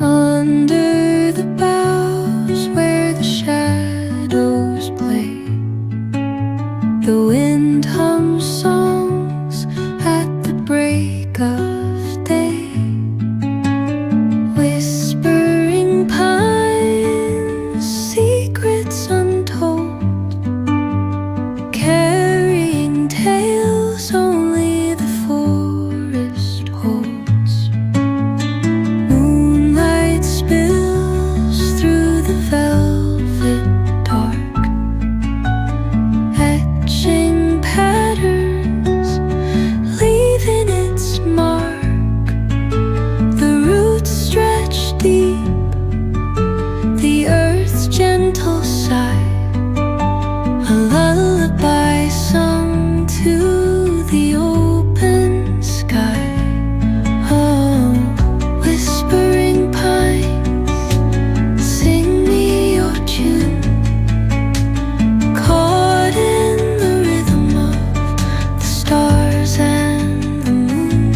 Under the boughs where the shadows play, the wind hums songs at the break of day. Whispering pines, secrets untold, carrying tales only the forest holds. Moonlight spills through the velvet dark, etching patterns, leaving its mark. The roots stretch deep, the earth's gentle sigh, a lullaby sung to the open sky. Oh, whispering pines, sing me your tune, caught in the rhythm of the stars and the moon.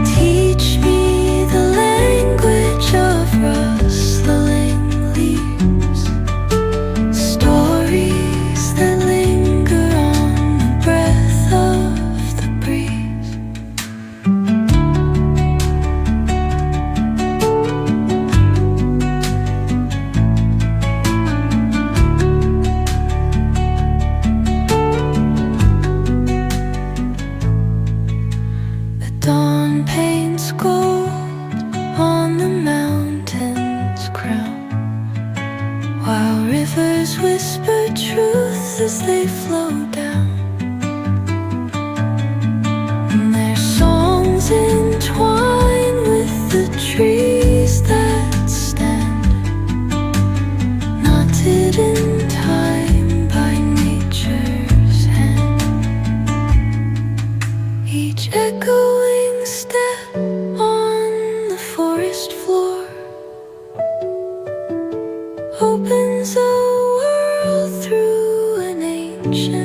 Teach me the language of rustling leaves, stories that linger on the breath of the breeze. The dawn paints gold on the mountain's crown, while rivers whisper truth as they flow down. And their songs entwine with the trees that stand, knotted in time by nature's hand. Each echoing step on the forest floor opens a world through an ancient